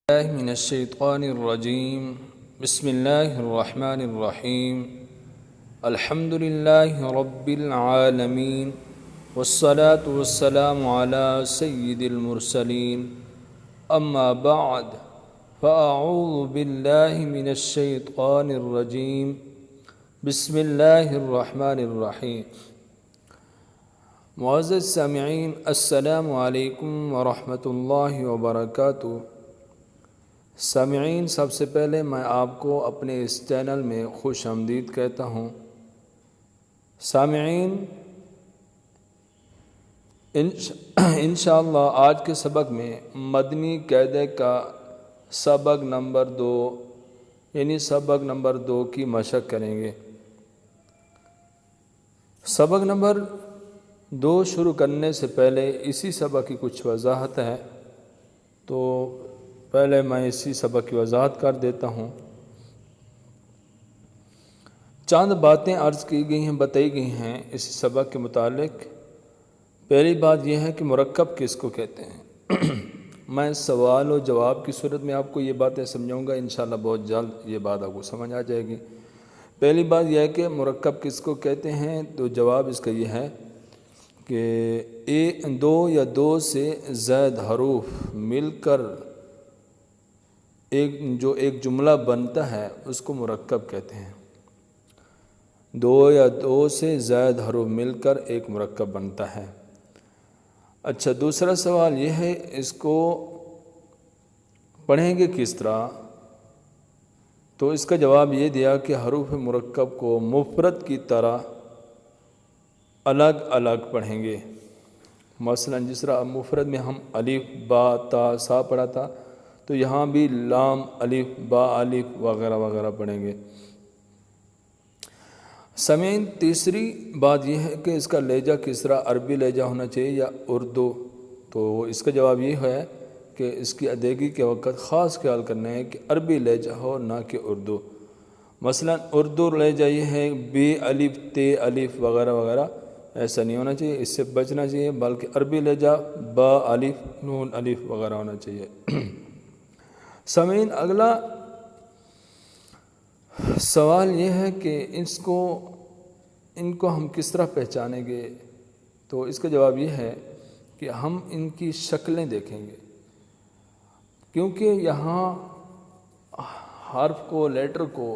الله من الشيطان الرجيم بسم الله الرحمن الرحيم الحمد لله رب العالمين والصلاة والسلام على سيد المرسلين أما بعد فأعوذ بالله من الشيطان الرجيم بسم الله الرحمن الرحيم معزز سامعین السلام علیکم ورحمۃ اللہ وبرکاتہ۔ سامعین، سب سے پہلے میں آپ کو اپنے اس چینل میں خوش آمدید کہتا ہوں۔ سامعین، انشاءاللہ آج کے سبق میں مدنی قاعدے کا سبق نمبر 2 یعنی سبق نمبر 2 کی مشق کریں گے۔ سبق نمبر 2 شروع کرنے سے پہلے اسی سبق کی کچھ وضاحت ہے، تو پہلے میں اسی سبق کی وضاحت کر دیتا ہوں۔ چند باتیں عرض کی گئی ہیں، بتائی گئی ہیں اسی سبق کے متعلق۔ پہلی بات یہ ہے کہ مرکب کس کو کہتے ہیں۔ میں سوال و جواب کی صورت میں آپ کو یہ باتیں سمجھاؤں گا، انشاءاللہ بہت جلد یہ بات آپ کو سمجھ آ جائے گی۔ پہلی بات یہ ہے کہ مرکب کس کو کہتے ہیں، تو جواب اس کا یہ ہے کہ دو یا دو سے زائد حروف مل کر ایک جملہ بنتا ہے اس کو مرکب کہتے ہیں۔ دو یا دو سے زائد حروف مل کر ایک مرکب بنتا ہے۔ اچھا، دوسرا سوال یہ ہے اس کو پڑھیں گے کس طرح، تو اس کا جواب یہ دیا کہ حروف مرکب کو مفرد کی طرح الگ الگ پڑھیں گے۔ مثلا جس طرح مفرد میں ہم الف با تا سا پڑھا تھا، تو یہاں بھی لام الف با الف وغیرہ وغیرہ پڑھیں گے۔ سامعین، تیسری بات یہ ہے کہ اس کا لہجہ کس طرح، عربی لہجہ ہونا چاہیے یا اردو، تو اس کا جواب یہ ہے کہ اس کی ادائیگی کے وقت خاص خیال کرنا ہے کہ عربی لہجہ ہو نہ کہ اردو۔ مثلا اردو لہجہ یہ ہے بے الف تے الف وغیرہ وغیرہ، ایسا نہیں ہونا چاہیے، اس سے بچنا چاہیے، بلکہ عربی لہجہ با الف نون الف وغیرہ ہونا چاہیے۔ سامعین، اگلا سوال یہ ہے کہ ان کو ہم کس طرح پہچانیں گے، تو اس کا جواب یہ ہے کہ ہم ان کی شکلیں دیکھیں گے، کیونکہ یہاں حرف کو لیٹر کو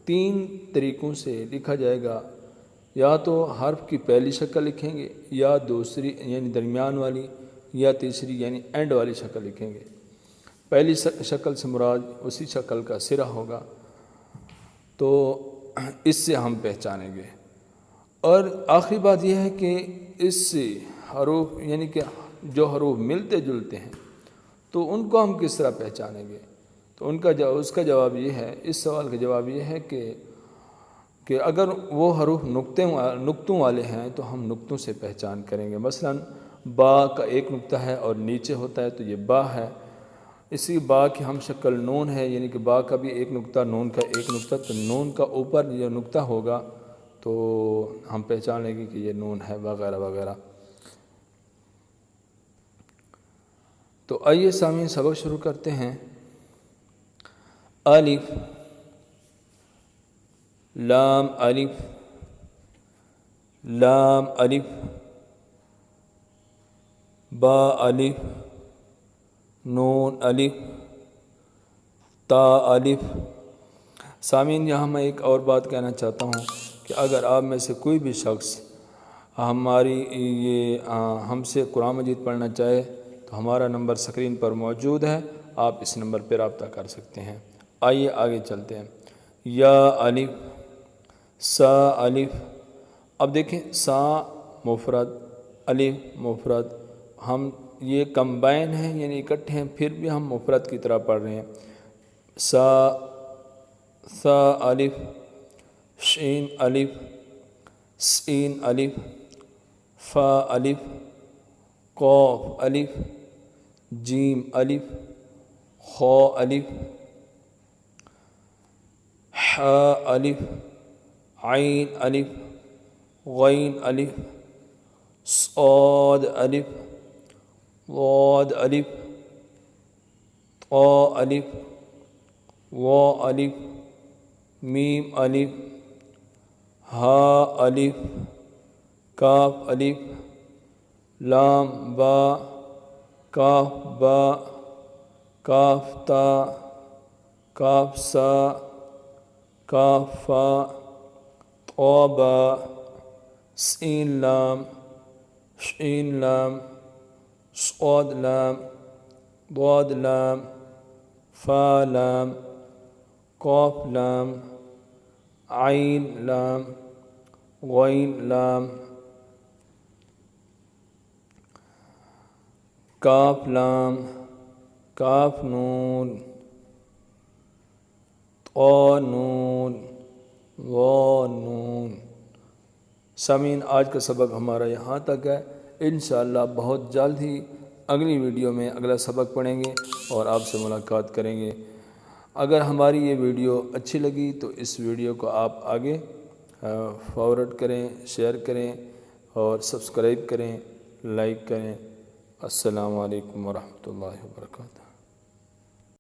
3 طریقوں سے لکھا جائے گا۔ یا تو حرف کی پہلی شکل لکھیں گے، یا دوسری یعنی درمیان والی، یا تیسری یعنی اینڈ والی شکل لکھیں گے۔ پہلی شکل سے مراد اسی شکل کا سرا ہوگا، تو اس سے ہم پہچانیں گے۔ اور آخری بات یہ ہے کہ اس سے حروف یعنی کہ جو حروف ملتے جلتے ہیں تو ان کو ہم کس طرح پہچانیں گے، تو اس کا جواب یہ ہے، اس سوال کا جواب یہ ہے کہ اگر وہ حروف نقطوں والے ہیں تو ہم نقطوں سے پہچان کریں گے۔ مثلا با کا ایک نقطہ ہے اور نیچے ہوتا ہے تو یہ با ہے۔ اسی با کی ہم شکل نون ہے، یعنی کہ با کا بھی ایک نقطہ، نون کا ایک نقطہ، تو نون کا اوپر یہ نقطہ ہوگا تو ہم پہچان لیں گے کہ یہ نون ہے وغیرہ وغیرہ۔ تو آئیے سامعین سبق شروع کرتے ہیں۔ الف لام الف لام الف با الف نون الف تا الف۔ سامعین، یہاں میں ایک اور بات کہنا چاہتا ہوں کہ اگر آپ میں سے کوئی بھی شخص ہم سے قرآن مجید پڑھنا چاہے تو ہمارا نمبر سکرین پر موجود ہے، آپ اس نمبر پر رابطہ کر سکتے ہیں۔ آئیے آگے چلتے ہیں۔ یا الف سا الف، اب دیکھیں سا مفرد الف مفرد، ہم یہ کمبائن ہیں یعنی اکٹھے ہیں، پھر بھی ہم مفرد کی طرح پڑھ رہے ہیں۔ سا الف شین الف سین الف فا الف قاف الف جیم الف خا الف حا الف عین الف غین الف صاد الف ضاد الف او الف و الف میم الف ہا الف کاف الف لام با کاف با کاف تا کاف سا کاف فا طا با سین لام شین لام صاد لام ضاد لام فا لام قاف لام عین لام غین لام کاف لام کاف نون طا نون وا نون۔ سامعین، آج کا سبق ہمارا یہاں تک ہے۔ انشاءاللہ بہت جلد ہی اگلی ویڈیو میں اگلا سبق پڑھیں گے اور آپ سے ملاقات کریں گے۔ اگر ہماری یہ ویڈیو اچھی لگی تو اس ویڈیو کو آپ آگے فارورڈ کریں، شیئر کریں اور سبسکرائب کریں، لائک کریں۔ السلام علیکم ورحمۃ اللہ وبرکاتہ۔